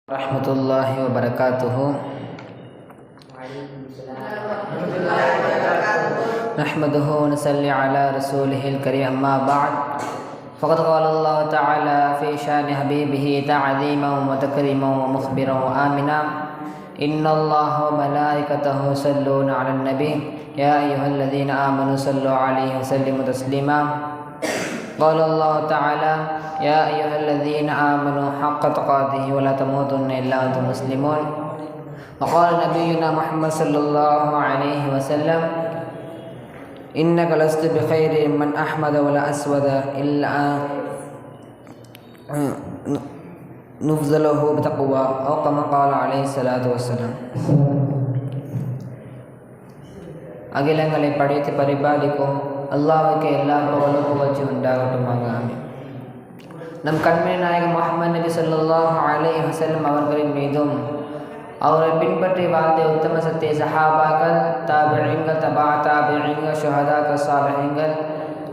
रहमतुल्लाहि व बरकातुहु। नहमदुहु व नसल्ली अला रसूलिहिल करीम, अम्मा बअद। फ़क़द क़ाल अल्लाहु तआला फ़ी शानि हबीबिही तअज़ीमन व तकरीमन व मुख़बिरन व आमिना, इन्नल्लाह व मलाइकतहु युसल्लूना अलन नबी या अय्युहल्लज़ीना आमनू सल्लु अलैहि व सल्लिमू तस्लीमा। क़ाल अल्लाहु तआला या अय्युहल्लज़ीना आमनू हक़्क़ तुक़ातिही व ला तमूतुन्ना इल्ला व अंतुम मुस्लिमून। वक़ाल नबियुना मुहम्मद सल्लल्लाहु अलैहि वसल्लम, इन्नका लस्त बिखैरिन मन अहमद वला अस्वद इल्ला नुफ़्ज़लहु बितक़वा औ कमा क़ाल अलैहि ஸலாத்து வஸ்ஸலாம்। அகிலங்களை படைத்து பரிபாலிக்கும் அல்லாஹ்வுக்கு எல்லா புகழும் புகழ்ச்சியும் உண்டாகட்டுமாக. ஆமீன். நம் கண்மணி நாயகம் முஹம்மது நபி ஸல்லல்லாஹு அலைஹி வஸல்லம் அவர்களின் மீதும் அவரை பின்பற்றி வாழ்ந்த உத்தம சத்திய சஹாபாக்கள், தாபிஈன்கள், தபா தாபிஈன்கள், ஷுஹதாக்கள், சாலிஹீன்கள்,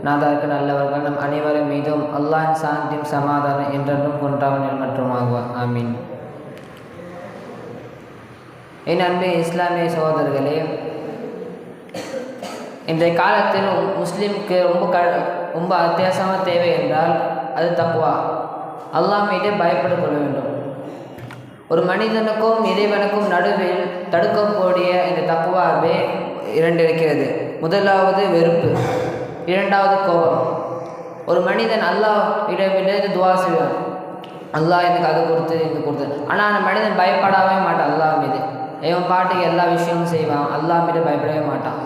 நாதாக்கள், நல்லவர்கள் நம் அனைவரின் மீதும் அல்லாஹ்வின் சாந்தியும் சமாதானம் என்றென்றும் கொண்டாவனில் மற்றுமாகுவார். ஆமீன். என் அன்பு இஸ்லாமிய சகோதரர்களே, இன்றைய காலத்தில் முஸ்லீமுக்கு ரொம்ப அத்தியாவசியமான தேவை என்றால் அது தக்வா, அல்லாஹ் மீது பயப்பட கொள்ள வேண்டும். ஒரு மனிதனுக்கும் இறைவனுக்கும் நடுவில் தடுக்கக்கூடிய இந்த தக்வாவே இரண்டு இருக்கிறது. முதலாவது வெறுப்பு, இரண்டாவது கோபம். ஒரு மனிதன் அல்லாஹ் இடமிருந்து துவா செய்வான், அல்லாஹ் எனக்கு அது கொடுத்து இது கொடுத்து. ஆனால் அந்த மனிதன் பயப்படவே மாட்டான் அல்லாஹ் மீது. இவன் பாட்டுக்கு எல்லா விஷயமும் செய்வான், அல்லாஹ் மீது பயப்படவே மாட்டான்.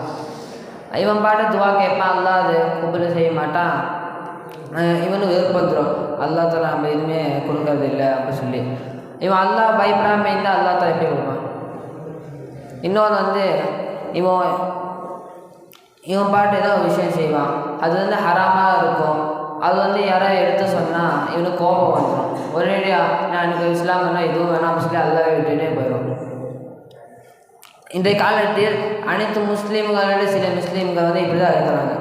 இவன் பாட்டு துவா கேட்பான், அல்லாஹ் அது குபுல் செய்ய மாட்டான். இவனு வெறுப்பந்துடும், அல்லாஹ் தாலா நம்ம எதுவுமே கொடுக்கறது இல்லை அப்படின்னு சொல்லி. இவன் அல்லாஹ் பயப்படாமல் இருந்தால் அல்லாஹ் தாலா எப்படி கொடுப்பான்? இன்னொன்று இவன் பாட்டு ஏதோ ஒரு விஷயம் செய்வான், அது ஹராமாக இருக்கும். அது யாராவது எடுத்து சொன்னால் இவனுக்கு கோபம் வந்துடும். ஒரேடியாக நான் எனக்கு இஸ்லாம் வேணால் இதுவும் வேணாம் சொல்லி அல்லாஹ் விட்டுட்டே போயிடும். இன்றைய காலத்தில் அனைத்து முஸ்லீம்களில் சில முஸ்லீம்கள் இப்படி தான் இருக்கிறாங்க,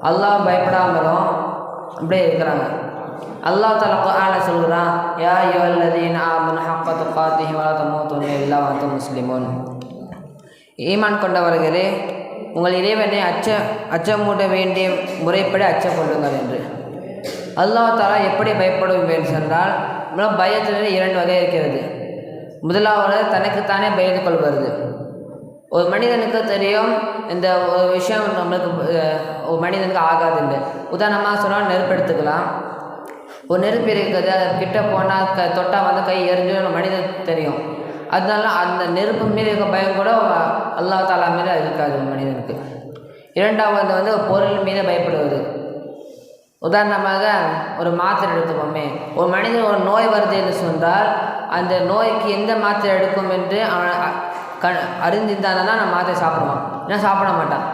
அல்லாஹ் பயப்படாமலும் அப்படியே இருக்கிறாங்க. அல்லாஹ் தஆலா குர்ஆனில் சொல்கிறான், யா அய்யுஹல்லதீன ஆமனூ ஹக்க துகாத்திஹி வலா தமூதுன்ன இல்லா வ அன்தும் முஸ்லிமூன். ஈமான் கொண்டவர்களே, உங்கள் இறைவனை அச்சமூட்ட வேண்டிய முறைப்படி அச்சம் கொள்ளுங்கள் என்று. அல்லாஹ் தஆலா எப்படி பயப்படுவோம் என்று சொன்னால், பயத்தில் இரண்டு வகை இருக்கிறது. முதலாவது தனக்குத்தானே பயந்து கொள்வது. ஒரு மனிதனுக்கு தெரியும் இந்த ஒரு விஷயம் நம்மளுக்கு ஒரு மனிதனுக்கு ஆகாதுண்டு. உதாரணமாக சொன்னால் நெருப்பு எடுத்துக்கலாம். ஒரு நெருப்பு இருக்குது, அது கிட்ட போனால் தொட்டால் கை எரிஞ்சு மனிதன் தெரியும். அதனால அந்த நெருப்பு மீது இருக்க பயம் கூட அல்லாஹ் தஆலா மீது இருக்காது மனிதனுக்கு. இரண்டாவது ஒரு பொருள் மீது பயப்படுவது. உதாரணமாக ஒரு மாத்திரை எடுத்துக்கோமே, ஒரு மனிதன் ஒரு நோய் வருது என்று சொன்னால் அந்த நோய்க்கு எந்த மாத்திரை எடுக்கும் என்று அவன் அறிந்திருந்தானா நான் மாத்திரை சாப்பிடுவான், ஏன்னா சாப்பிட மாட்டான்.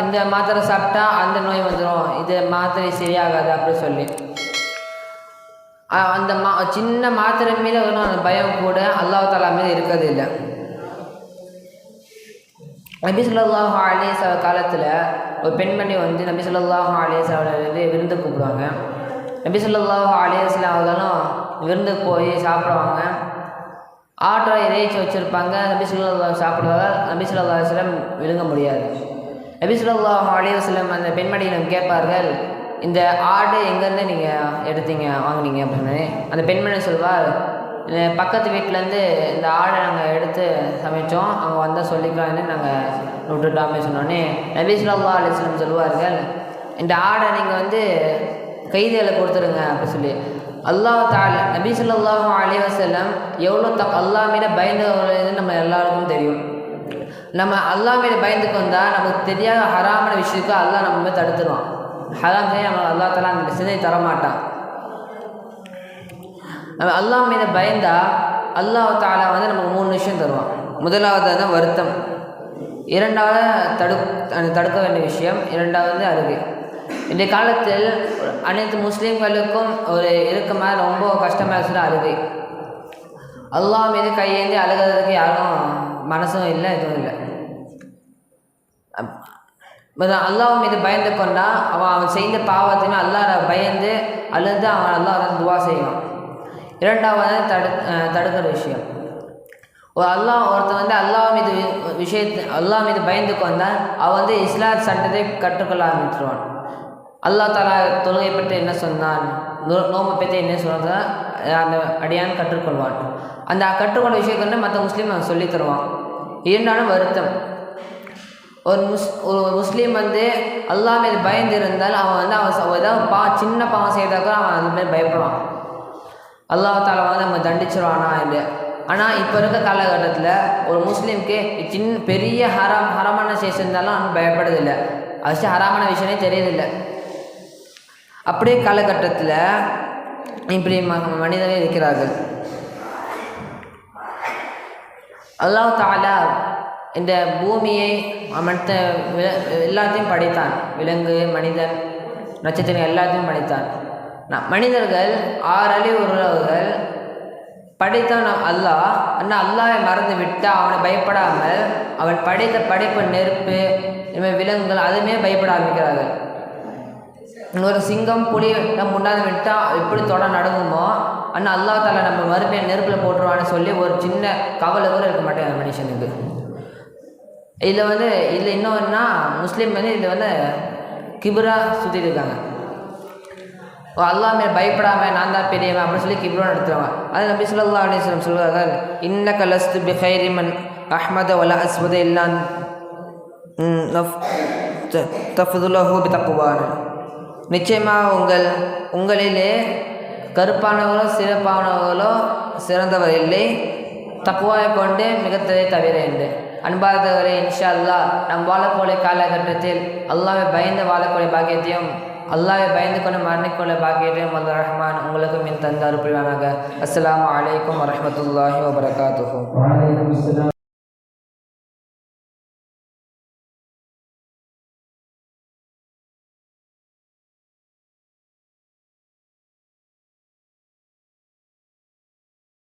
இந்த மாத்திரை சாப்பிட்டா அந்த நோய் வந்துடும், இது மாத்திரை சரியாகாது அப்படி சொல்லி அந்த சின்ன மாத்திரை மீது அந்த பயம் கூட அல்லாஹ் தஆலா மீது இருக்கிறது இல்லை. நபி ஸல்லல்லாஹு அலைஹி வஸல்லம் காலத்தில் ஒரு பெண்மணி நபி ஸல்லல்லாஹு அலைஹி வஸல்லம் விருந்து கூப்பிடுவாங்க. நபி ஸல்லல்லாஹு அலைஹி வஸல்லம் அவர்களும் விருந்துக்கு போய் சாப்பிடுவாங்க. ஆட்டோ இறைச்சி வச்சுருப்பாங்க. நபி ஸல்லல்லாஹு சாப்பிடுவாங்க. நபி ஸல்லல்லாஹு அலைஹி வஸல்லம் விழுங்க முடியாது. நபி ஸல்லல்லாஹு அலைஹி வஸல்லம் அந்த பெண்மணியிடம் கேட்பார்கள், இந்த ஆடு எங்கேருந்து நீங்கள் எடுத்தீங்க வாங்கினீங்க அப்படின்னு. அந்த பெண்மணி சொல்வார், பக்கத்து வீட்டிலேருந்து இந்த ஆடை நாங்கள் எடுத்து சமைச்சோம், அவங்க வந்தால் சொல்லிக்கலான்னு நாங்கள் விட்டுட்டோமே சொன்னோன்னே நபி ஸல்லல்லாஹு அலைஹி வஸல்லம் சொல்வார்கள், இந்த ஆடை நீங்கள் கைதிகளை கொடுத்துருங்க அப்படி சொல்லி. அல்லாஹ் தஆலா நபி ஸல்லல்லாஹு அலைஹி வஸல்லம் எவ்வளோ அல்லாஹ் மீது பயந்தவர்கள் நம்ம எல்லாருக்கும் தெரியும். நம்ம அல்லாஹ் மீது பயந்துக்கு வந்தால் நமக்கு தெரியாத ஹராமான விஷயத்துக்கு அல்லாஹ் நம்ம மீது தடுத்துடுவான். ஹராம் செய்ய நம்ம அல்லாஹ் தஆலா அந்த சிந்தனை தரமாட்டான். நம்ம அல்லாஹ் மீது பயந்தால் அல்லாஹ் தஆலா நமக்கு 3 விஷயம் தருவான். முதலாவது வருத்தம், இரண்டாவது தடுக்க வேண்டிய விஷயம், இரண்டாவது அழுகை. இன்றைய காலத்தில் அனைத்து முஸ்லீம்களுக்கும் ஒரு இருக்கமாக ரொம்ப கஷ்டமாக இருக்கிற அழுகை. அல்லாஹ் மீது கையேந்தி அழுகிறதுக்கு யாரும் மனசும் இல்லை, எதுவும் இல்லை. அல்லாஹ் மீது பயந்து கொண்டா அவன் செய்த பாவத்தையுமே அல்லாஹ் பயந்து அல்லது அவன் அல்லாஹ் துவா செய்வான். இரண்டாவது தடுக்கிற விஷயம், ஒருத்தன் அல்லாஹ் மீது பயந்து கொண்டால் அவன் இஸ்லாம் சட்டத்தை கற்றுக்கொள்ள ஆரம்பிச்சிருவான். அல்லாஹ் தஆலா தொழுகை பற்றி என்ன சொன்னான், நோம்பை பற்றி என்ன சொன்னான், அந்த அடியான் கற்றுக்கொள்வான். அந்த கற்றுக்கொண்ட விஷயத்தை மற்ற முஸ்லீம் அவன் சொல்லித் தருவான். இரண்டாலும் வருத்தம், ஒரு முஸ்லீம் அல்லாஹ் மீது பயந்து இருந்தால் அவன் அவன் ஏதாவது சின்ன பாவம் செய்தாக்க அவன் அந்த மாதிரி பயப்படுவான், அல்லாஹ் தஆலா நம்ம தண்டிச்சிருவானா இல்லை. ஆனால் இப்போ இருக்க காலகட்டத்தில் ஒரு முஸ்லீமுக்கு பெரிய ஹராமான விஷயம் இருந்தாலும் அவன் பயப்படுறதில்லை, அது ஹராமான விஷயமே தெரியதில்லை. அப்படியே காலகட்டத்தில் இப்படி மனிதர்கள் இருக்கிறார்கள். அல்லாஹ் தஆலா இந்த பூமியை மற்ற எல்லாத்தையும் படைத்தான், விலங்கு, மனிதன், நட்சத்திரம் எல்லாத்தையும் படைத்தான். மனிதர்கள் 6 அறிவு உள்ளவர்கள் படைத்தான் அல்லாஹ். ஆனால் அல்லாஹை மறந்து விட்டு அவனை பயப்படாமல் அவன் படைத்த படைப்பு நெருப்பு இனிமேல் விலங்குகள் அதுவுமே பயப்பட ஆரம்பிக்கிறார்கள். ஒரு சிங்கம் புலி நம்ம முன்னாடி விட்டால் எப்படி தொட நடுங்குமோ, ஆனால் அல்லாஹ் தஆலா நம்ம மறுபடியும் நெருப்பில் போட்டுருவான்னு சொல்லி ஒரு சின்ன கவலை கூட இருக்க மாட்டேன் மனுஷனுக்கு. இதில் இதில் இன்னொன்னா முஸ்லீம் இதில் கிபுரா சுற்றிட்டு இருக்காங்க. அல்லாஹ் மேலே பயப்படாமல் நான் தான் பெரியவன் அப்படின்னு சொல்லி கிப்ரா நடத்துவாங்க. அது நபி ஸல்லல்லாஹு அலைஹி வஸல்லம் சொல்வார்கள், இன்னக லஸ்து பி கைரி மன் அஹ்மத வல அஸ்வத இல்லா தஃதுலஹு பி தக்வான். நிச்சயமாக உங்களிலே கருப்பானவர்களோ சிறப்பானவர்களோ சிறந்தவர் இல்லை, தக்வாவை கொண்டு மிகத்ததை தவிர என்று. அன்பார்ந்தவரே, இன்ஷா அல்லாஹ் நம் வாழக்கூடிய காலகட்டத்தில் அல்லாஹ்வை பயந்து வாழக்கூடிய பாக்கியத்தையும் அல்லாஹ்வை பயந்து கொண்டு மரணிக்கொள்ள பாக்கியத்தையும் வல்ல ரஹ்மான் உங்களுக்கும் என் தந்தார் புரிவானாக. அஸ்ஸலாமு அலைக்கும் வரஹ்மத்துல்லாஹி வபரகாத்துஹு.